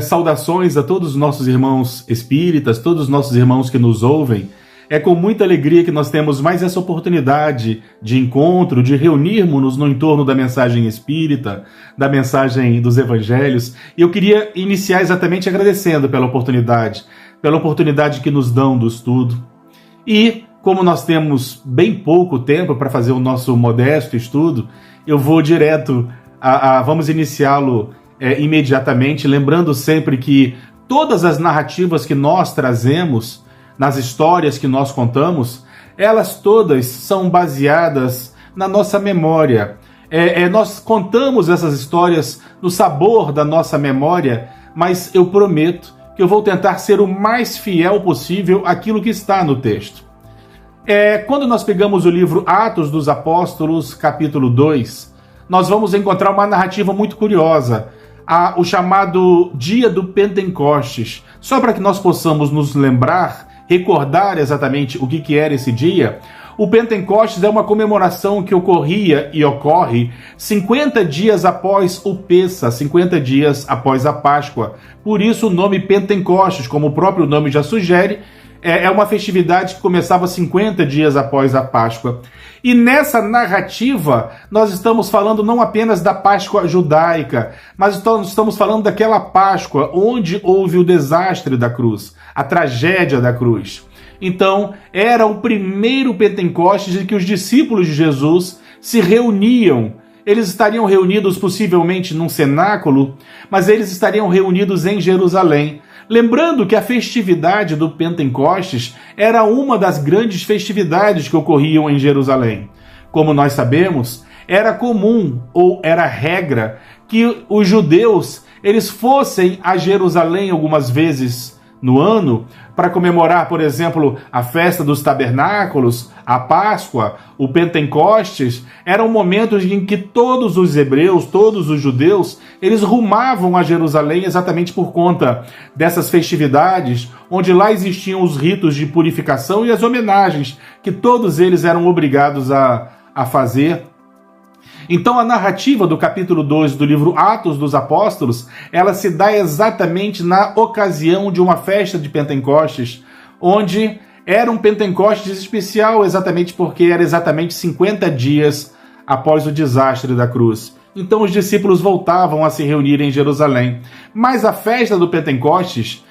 Saudações a todos os nossos irmãos espíritas, todos os nossos irmãos que nos ouvem. É com muita alegria que nós temos mais essa oportunidade de encontro, de reunirmos-nos no entorno da mensagem espírita, da mensagem dos evangelhos. E eu queria iniciar exatamente agradecendo pela oportunidade que nos dão do estudo. E, como nós temos bem pouco tempo para fazer o nosso modesto estudo, eu vou direto vamos iniciá-lo imediatamente, lembrando sempre que todas as narrativas que nós trazemos, nas histórias que nós contamos, elas todas são baseadas na nossa memória. Nós contamos essas histórias no sabor da nossa memória, mas eu prometo que eu vou tentar ser o mais fiel possível àquilo que está no texto. Quando nós pegamos o livro Atos dos Apóstolos, capítulo 2, nós vamos encontrar uma narrativa muito curiosa, o chamado Dia do Pentecostes. Só para que nós possamos nos lembrar, recordar exatamente o que era esse dia, o Pentecostes é uma comemoração que ocorria e ocorre 50 dias após o Pêssah, 50 dias após a Páscoa. Por isso o nome Pentecostes, como o próprio nome já sugere, é uma festividade que começava 50 dias após a Páscoa. E nessa narrativa, nós estamos falando não apenas da Páscoa judaica, mas estamos falando daquela Páscoa onde houve o desastre da cruz, a tragédia da cruz. Então, era o primeiro Pentecostes em que os discípulos de Jesus se reuniam. Eles estariam reunidos possivelmente num cenáculo, mas eles estariam reunidos em Jerusalém. Lembrando que a festividade do Pentecostes era uma das grandes festividades que ocorriam em Jerusalém. Como nós sabemos, era comum ou era regra que os judeus eles fossem a Jerusalém algumas vezes no ano para comemorar, por exemplo, a festa dos tabernáculos, a Páscoa, o Pentecostes. Eram momentos em que todos os hebreus, todos os judeus, eles rumavam a Jerusalém exatamente por conta dessas festividades, onde lá existiam os ritos de purificação e as homenagens que todos eles eram obrigados a fazer. Então a narrativa do capítulo 2 do livro Atos dos Apóstolos, ela se dá exatamente na ocasião de uma festa de Pentecostes, onde era um Pentecostes especial exatamente porque era exatamente 50 dias após o desastre da cruz. Então os discípulos voltavam a se reunir em Jerusalém. Mas a festa do Pentecostes,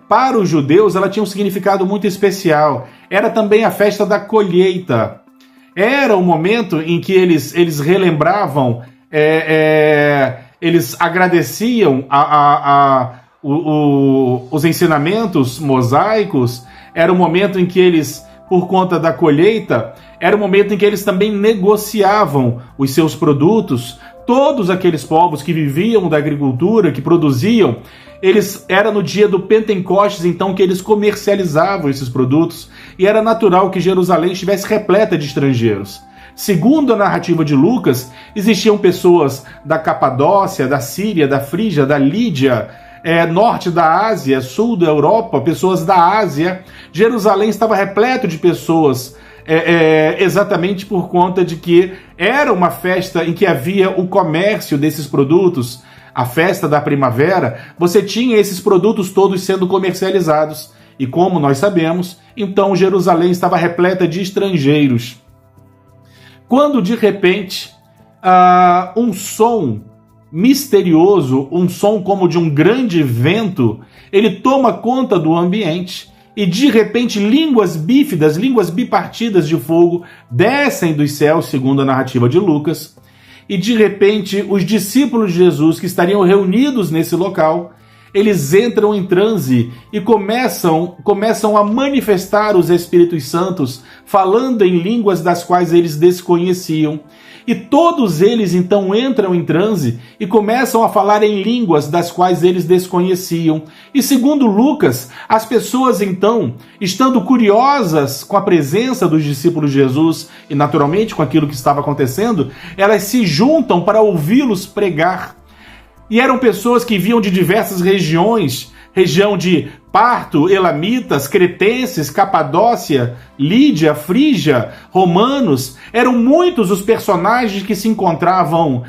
para os judeus, ela tinha um significado muito especial. Era também a festa da colheita. Era o momento em que eles relembravam, eles agradeciam os ensinamentos mosaicos. Era o momento em que eles, por conta da colheita, era o momento em que eles também negociavam os seus produtos. Todos aqueles povos que viviam da agricultura, que produziam, era no dia do Pentecostes, então, que eles comercializavam esses produtos, e era natural que Jerusalém estivesse repleta de estrangeiros. Segundo a narrativa de Lucas, existiam pessoas da Capadócia, da Síria, da Frígia, da Lídia, norte da Ásia, sul da Europa, pessoas da Ásia. Jerusalém estava repleto de pessoas, exatamente por conta de que era uma festa em que havia o comércio desses produtos. A festa da primavera, você tinha esses produtos todos sendo comercializados. E como nós sabemos, então Jerusalém estava repleta de estrangeiros. Quando, de repente, um som misterioso, um som como de um grande vento, ele toma conta do ambiente e, de repente, línguas bífidas, línguas bipartidas de fogo, descem dos céus, segundo a narrativa de Lucas. E, de repente, os discípulos de Jesus que estariam reunidos nesse local, eles entram em transe e começam a manifestar os Espíritos Santos, falando em línguas das quais eles desconheciam. E todos eles, então, entram em transe e começam a falar em línguas das quais eles desconheciam. E, segundo Lucas, as pessoas, então, estando curiosas com a presença dos discípulos de Jesus e, naturalmente, com aquilo que estava acontecendo, elas se juntam para ouvi-los pregar. E eram pessoas que vinham de diversas regiões região de Parto, elamitas, cretenses, Capadócia, Lídia, Frígia, romanos. Eram muitos os personagens que se encontravam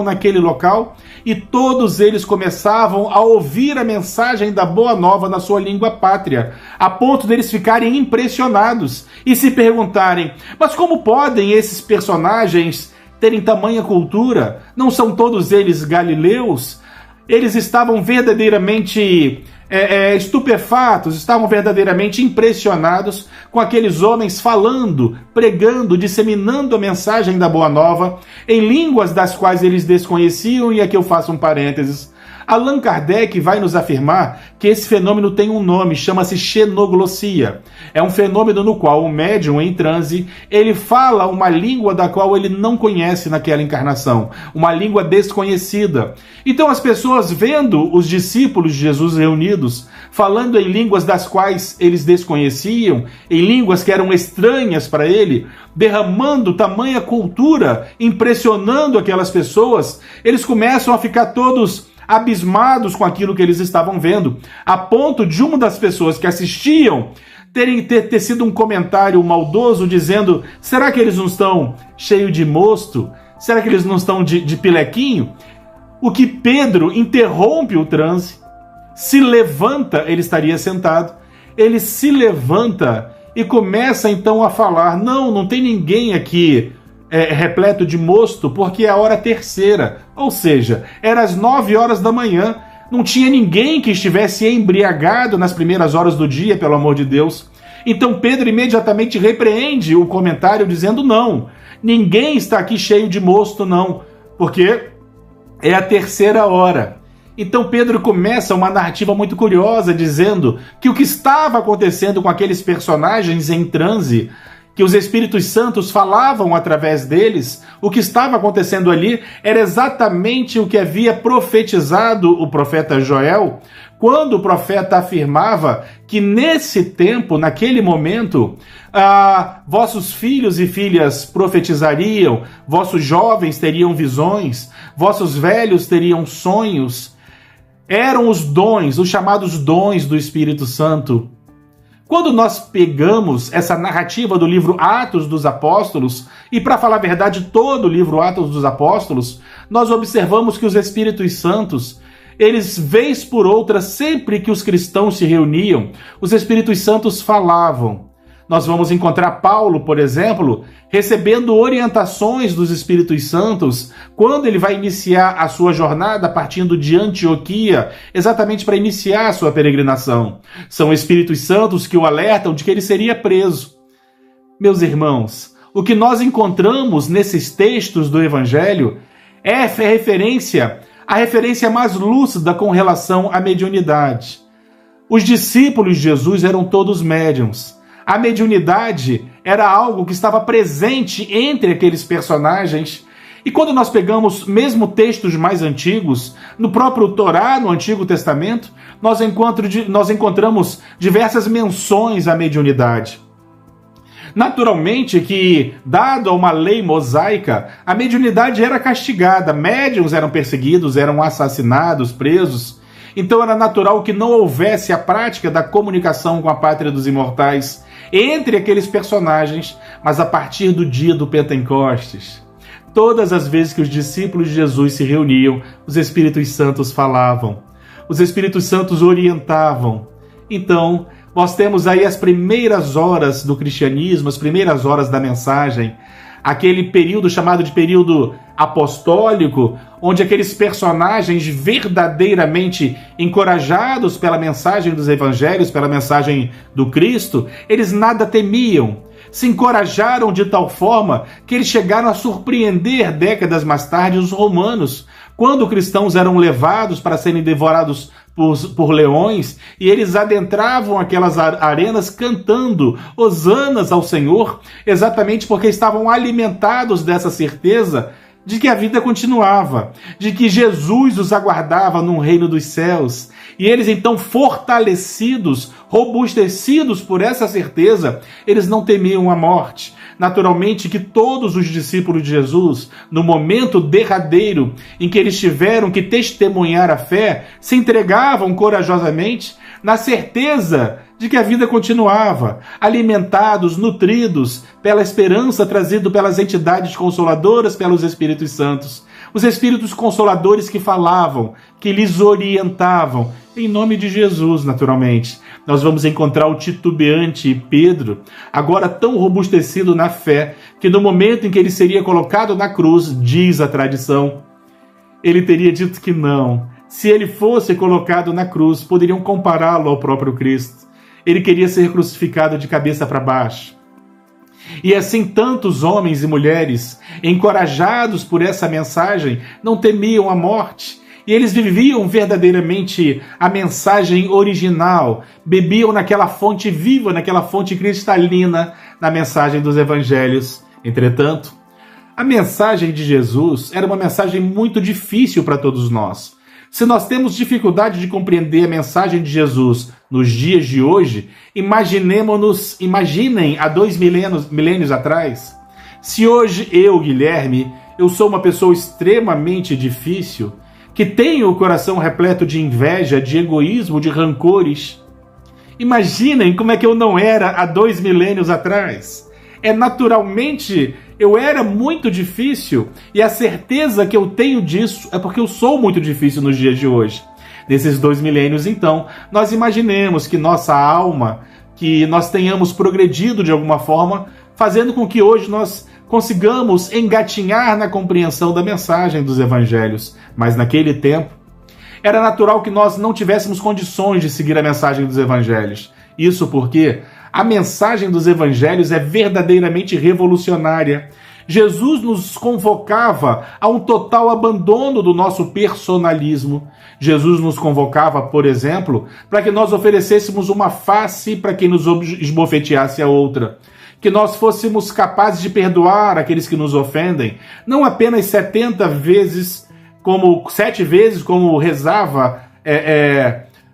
naquele local, e todos eles começavam a ouvir a mensagem da Boa Nova na sua língua pátria, a ponto deles ficarem impressionados e se perguntarem: mas como podem esses personagens terem tamanha cultura? Não são todos eles galileus? Eles estavam verdadeiramente estupefatos, estavam verdadeiramente impressionados com aqueles homens falando, pregando, disseminando a mensagem da Boa Nova em línguas das quais eles desconheciam. E aqui eu faço um parênteses. Allan Kardec vai nos afirmar que esse fenômeno tem um nome, chama-se xenoglossia. É um fenômeno no qual o médium em transe, ele fala uma língua da qual ele não conhece naquela encarnação, uma língua desconhecida. Então as pessoas vendo os discípulos de Jesus reunidos, falando em línguas das quais eles desconheciam, em línguas que eram estranhas para ele, derramando tamanha cultura, impressionando aquelas pessoas, eles começam a ficar todos abismados com aquilo que eles estavam vendo, a ponto de uma das pessoas que assistiam ter sido um comentário maldoso dizendo: será que eles não estão cheios de mosto? Será que eles não estão de pilequinho? O que Pedro interrompe o transe, se levanta, ele estaria sentado, ele se levanta e começa então a falar: não tem ninguém aqui repleto de mosto, porque é a hora terceira, ou seja, era às 9 horas da manhã, não tinha ninguém que estivesse embriagado nas primeiras horas do dia, pelo amor de Deus. Então Pedro imediatamente repreende o comentário dizendo: não, ninguém está aqui cheio de mosto não, porque é a terceira hora. Então Pedro começa uma narrativa muito curiosa, dizendo que o que estava acontecendo com aqueles personagens em transe, que os Espíritos Santos falavam através deles, o que estava acontecendo ali era exatamente o que havia profetizado o profeta Joel, quando o profeta afirmava que nesse tempo, naquele momento, vossos filhos e filhas profetizariam, vossos jovens teriam visões, vossos velhos teriam sonhos. Eram os dons, os chamados dons do Espírito Santo. Quando nós pegamos essa narrativa do livro Atos dos Apóstolos, e para falar a verdade, todo o livro Atos dos Apóstolos, nós observamos que os Espíritos Santos, eles, vez por outra, sempre que os cristãos se reuniam, os Espíritos Santos falavam. Nós vamos encontrar Paulo, por exemplo, recebendo orientações dos Espíritos Santos quando ele vai iniciar a sua jornada partindo de Antioquia, exatamente para iniciar a sua peregrinação. São Espíritos Santos que o alertam de que ele seria preso. Meus irmãos, o que nós encontramos nesses textos do Evangelho é a referência mais lúcida com relação à mediunidade. Os discípulos de Jesus eram todos médiuns. A mediunidade era algo que estava presente entre aqueles personagens. E quando nós pegamos mesmo textos mais antigos, no próprio Torá, no Antigo Testamento, nós encontramos diversas menções à mediunidade. Naturalmente que, dado a uma lei mosaica, a mediunidade era castigada, médiuns eram perseguidos, eram assassinados, presos. Então era natural que não houvesse a prática da comunicação com a pátria dos imortais entre aqueles personagens, mas a partir do dia do Pentecostes, todas as vezes que os discípulos de Jesus se reuniam, os Espíritos Santos falavam, os Espíritos Santos orientavam. Então, nós temos aí as primeiras horas do cristianismo, as primeiras horas da mensagem, aquele período chamado de período apostólico, onde aqueles personagens verdadeiramente encorajados pela mensagem dos evangelhos, pela mensagem do Cristo, eles nada temiam, se encorajaram de tal forma que eles chegaram a surpreender décadas mais tarde os romanos, quando cristãos eram levados para serem devorados por leões, e eles adentravam aquelas arenas cantando hosanas ao Senhor, exatamente porque estavam alimentados dessa certeza de que a vida continuava, de que Jesus os aguardava no reino dos céus. E eles então, fortalecidos, robustecidos por essa certeza, eles não temiam a morte. naturalmente que todos os discípulos de Jesus, no momento derradeiro em que eles tiveram que testemunhar a fé, se entregavam corajosamente na certeza de que a vida continuava, alimentados, nutridos pela esperança trazida pelas entidades consoladoras, pelos Espíritos Santos. Os Espíritos Consoladores que falavam, que lhes orientavam, em nome de Jesus, naturalmente. Nós vamos encontrar o titubeante Pedro, agora tão robustecido na fé, que no momento em que ele seria colocado na cruz, diz a tradição, ele teria dito que não. Se ele fosse colocado na cruz, poderiam compará-lo ao próprio Cristo. Ele queria ser crucificado de cabeça para baixo. E assim tantos homens e mulheres, encorajados por essa mensagem, não temiam a morte. E eles viviam verdadeiramente a mensagem original, bebiam naquela fonte viva, naquela fonte cristalina, na mensagem dos evangelhos. Entretanto, a mensagem de Jesus era uma mensagem muito difícil para todos nós. Se nós temos dificuldade de compreender a mensagem de Jesus nos dias de hoje, imaginem há 2 milênios atrás. Se hoje eu, Guilherme, eu sou uma pessoa extremamente difícil, que tenho o coração repleto de inveja, de egoísmo, de rancores, imaginem como é que eu não era há 2 milênios atrás. Naturalmente, eu era muito difícil, e a certeza que eu tenho disso é porque eu sou muito difícil nos dias de hoje. Nesses 2 milênios, então, nós imaginemos que nossa alma, que nós tenhamos progredido de alguma forma, fazendo com que hoje nós consigamos engatinhar na compreensão da mensagem dos evangelhos. Mas naquele tempo, era natural que nós não tivéssemos condições de seguir a mensagem dos evangelhos. Isso porque a mensagem dos evangelhos é verdadeiramente revolucionária. Jesus nos convocava a um total abandono do nosso personalismo. Jesus nos convocava, por exemplo, para que nós oferecêssemos uma face para quem nos esbofeteasse a outra. Que nós fôssemos capazes de perdoar aqueles que nos ofendem, não apenas 7 vezes, como rezava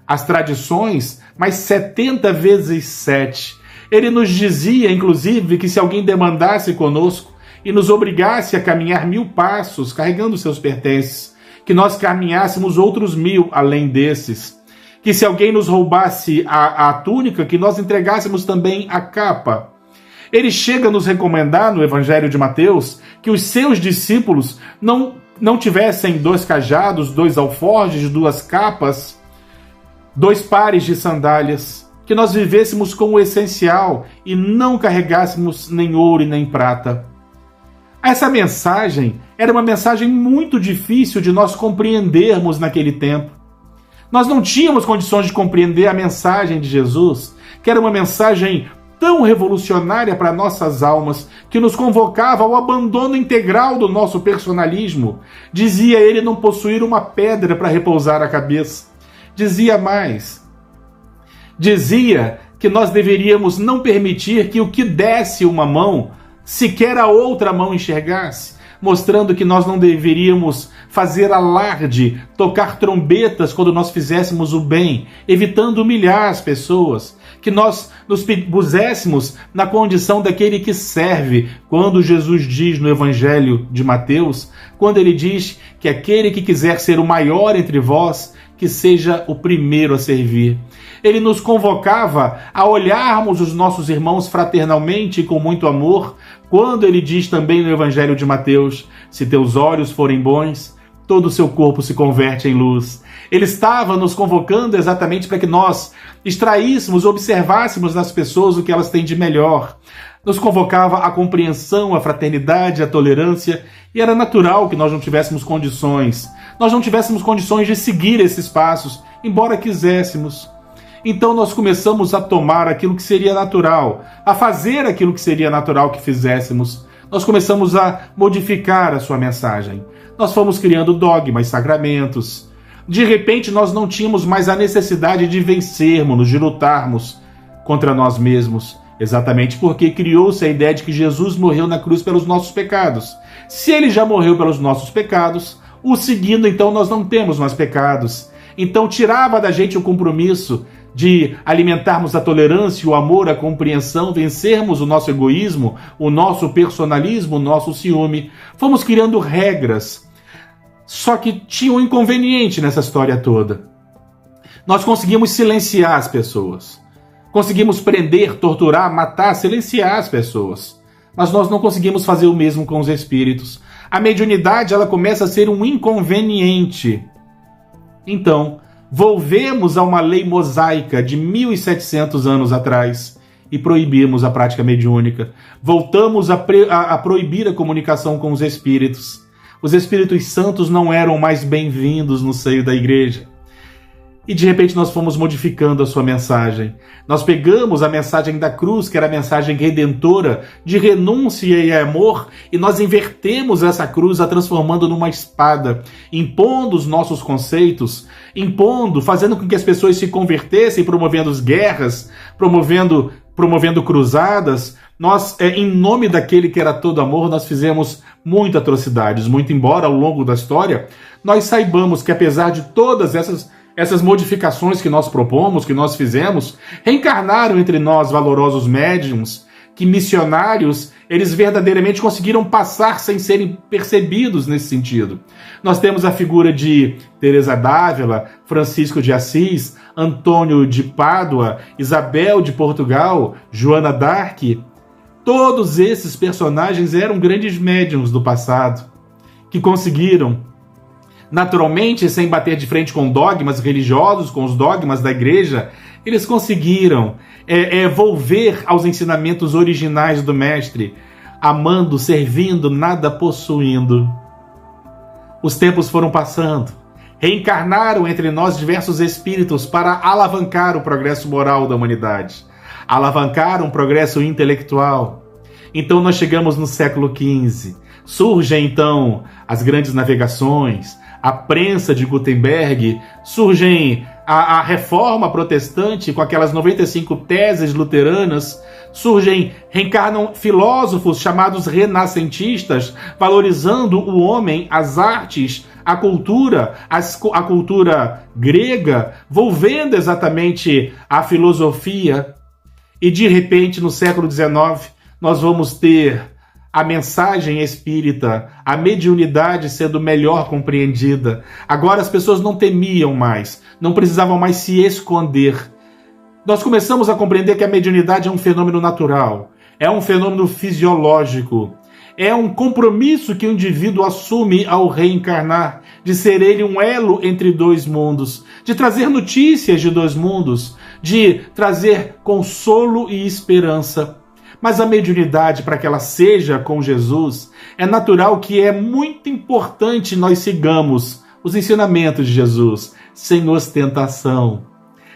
as tradições, mas 70 vezes 7. Ele nos dizia, inclusive, que se alguém demandasse conosco e nos obrigasse a caminhar 1000 passos, carregando seus pertences, que nós caminhássemos outros 1000 além desses. Que se alguém nos roubasse a túnica, que nós entregássemos também a capa. Ele chega a nos recomendar no Evangelho de Mateus que os seus discípulos não tivessem 2 cajados, 2 alforjes, 2 capas, 2 pares de sandálias, que nós vivêssemos com o essencial e não carregássemos nem ouro e nem prata. Essa mensagem era uma mensagem muito difícil de nós compreendermos naquele tempo. Nós não tínhamos condições de compreender a mensagem de Jesus, que era uma mensagem tão revolucionária para nossas almas, que nos convocava ao abandono integral do nosso personalismo. Dizia ele não possuir uma pedra para repousar a cabeça. Dizia mais. Dizia que nós deveríamos não permitir que o que desse uma mão, sequer a outra mão enxergasse, mostrando que nós não deveríamos fazer alarde, tocar trombetas quando nós fizéssemos o bem, evitando humilhar as pessoas, que nós nos puséssemos na condição daquele que serve, quando Jesus diz no Evangelho de Mateus, quando ele diz que aquele que quiser ser o maior entre vós, que seja o primeiro a servir. Ele nos convocava a olharmos os nossos irmãos fraternalmente e com muito amor, quando ele diz também no Evangelho de Mateus, se teus olhos forem bons, todo o seu corpo se converte em luz. Ele estava nos convocando exatamente para que nós extraíssemos, observássemos nas pessoas o que elas têm de melhor. Nos convocava a compreensão, a fraternidade, a tolerância, e era natural que nós não tivéssemos condições. Nós não tivéssemos condições de seguir esses passos, embora quiséssemos. Então nós começamos a tomar aquilo que seria natural, a fazer aquilo que seria natural que fizéssemos. Nós começamos a modificar a sua mensagem. Nós fomos criando dogmas, sacramentos. De repente nós não tínhamos mais a necessidade de vencermos, de lutarmos contra nós mesmos. Exatamente porque criou-se a ideia de que Jesus morreu na cruz pelos nossos pecados. Se ele já morreu pelos nossos pecados, o seguindo, então nós não temos mais pecados. Então tirava da gente o compromisso de alimentarmos a tolerância, o amor, a compreensão, vencermos o nosso egoísmo, o nosso personalismo, o nosso ciúme. Fomos criando regras. Só que tinha um inconveniente nessa história toda. Nós conseguimos silenciar as pessoas. Conseguimos prender, torturar, matar, silenciar as pessoas. Mas nós não conseguimos fazer o mesmo com os espíritos. A mediunidade, ela começa a ser um inconveniente. Então, volvemos a uma lei mosaica de 1700 anos atrás e proibimos a prática mediúnica. Voltamos a proibir a comunicação com os espíritos. Os espíritos santos não eram mais bem-vindos no seio da igreja. E de repente nós fomos modificando a sua mensagem. Nós pegamos a mensagem da cruz, que era a mensagem redentora, de renúncia e amor, e nós invertemos essa cruz, a transformando numa espada, impondo os nossos conceitos, fazendo com que as pessoas se convertessem, promovendo guerras, promovendo cruzadas. Nós, em nome daquele que era todo amor, nós fizemos muitas atrocidades, muito embora ao longo da história nós saibamos que apesar de todas essas modificações que nós propomos, que nós fizemos, reencarnaram entre nós valorosos médiuns, que missionários, eles verdadeiramente conseguiram passar sem serem percebidos nesse sentido. Nós temos a figura de Teresa d'Ávila, Francisco de Assis, Antônio de Pádua, Isabel de Portugal, Joana d'Arc. Todos esses personagens eram grandes médiuns do passado, que conseguiram, naturalmente, sem bater de frente com dogmas religiosos, com os dogmas da igreja, eles conseguiram volver aos ensinamentos originais do Mestre, amando, servindo, nada possuindo. Os tempos foram passando. Reencarnaram entre nós diversos espíritos para alavancar o progresso moral da humanidade, alavancar um progresso intelectual. Então nós chegamos no século XV. Surgem então as grandes navegações, a prensa de Gutenberg, surgem a reforma protestante com aquelas 95 teses luteranas, reencarnam filósofos chamados renascentistas, valorizando o homem, as artes, a cultura grega, volvendo exatamente a filosofia. E de repente, no século XIX, nós vamos ter a mensagem espírita, a mediunidade sendo melhor compreendida. Agora as pessoas não temiam mais, não precisavam mais se esconder. Nós começamos a compreender que a mediunidade é um fenômeno natural, é um fenômeno fisiológico, é um compromisso que o indivíduo assume ao reencarnar, de ser ele um elo entre dois mundos, de trazer notícias de dois mundos, de trazer consolo e esperança. Mas a mediunidade, para que ela seja com Jesus, é natural que é muito importante nós sigamos os ensinamentos de Jesus, sem ostentação,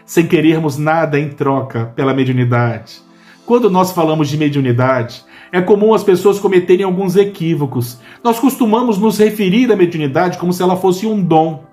sem querermos nada em troca pela mediunidade. Quando nós falamos de mediunidade, é comum as pessoas cometerem alguns equívocos. Nós costumamos nos referir à mediunidade como se ela fosse um dom.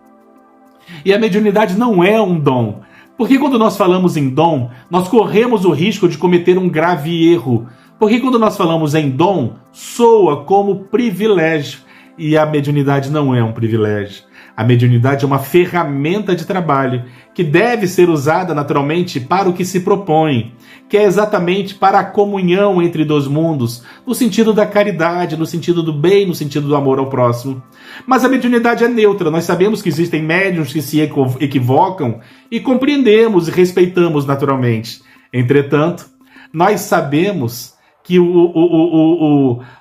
E a mediunidade não é um dom. Porque quando nós falamos em dom, nós corremos o risco de cometer um grave erro. Porque quando nós falamos em dom, soa como privilégio. E a mediunidade não é um privilégio. A mediunidade é uma ferramenta de trabalho que deve ser usada naturalmente para o que se propõe, que é exatamente para a comunhão entre dois mundos, no sentido da caridade, no sentido do bem, no sentido do amor ao próximo. Mas a mediunidade é neutra. Nós sabemos que existem médiuns que se equivocam e compreendemos e respeitamos naturalmente. Entretanto, nós sabemos que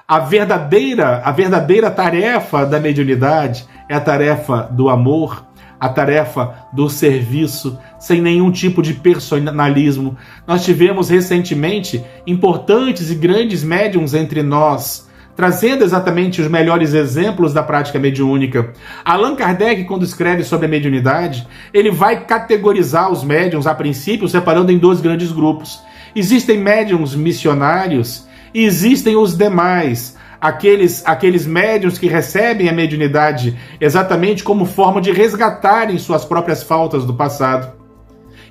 a verdadeira tarefa da mediunidade é a tarefa do amor, a tarefa do serviço, sem nenhum tipo de personalismo. Nós tivemos recentemente importantes e grandes médiuns entre nós, trazendo exatamente os melhores exemplos da prática mediúnica. Allan Kardec, quando escreve sobre a mediunidade, ele vai categorizar os médiuns, a princípio, separando em dois grandes grupos. Existem médiuns missionários e existem os demais, aqueles médiuns que recebem a mediunidade exatamente como forma de resgatarem suas próprias faltas do passado.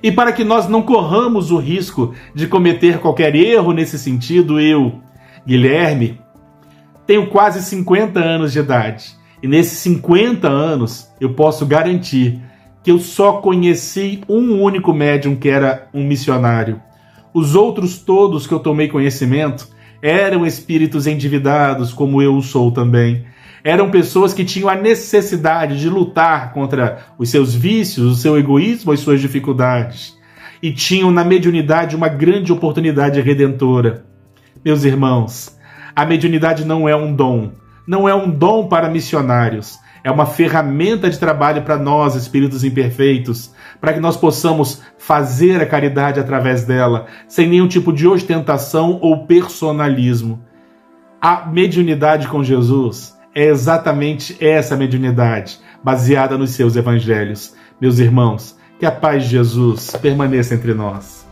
E para que nós não corramos o risco de cometer qualquer erro nesse sentido, eu, Guilherme, tenho quase 50 anos de idade. E nesses 50 anos, eu posso garantir que eu só conheci um único médium que era um missionário. Os outros todos que eu tomei conhecimento eram espíritos endividados, como eu sou também. Eram pessoas que tinham a necessidade de lutar contra os seus vícios, o seu egoísmo, as suas dificuldades. E tinham na mediunidade uma grande oportunidade redentora. Meus irmãos, a mediunidade não é um dom. Não é um dom para missionários. É uma ferramenta de trabalho para nós, espíritos imperfeitos, para que nós possamos fazer a caridade através dela, sem nenhum tipo de ostentação ou personalismo. A mediunidade com Jesus é exatamente essa mediunidade, baseada nos seus evangelhos. Meus irmãos, que a paz de Jesus permaneça entre nós.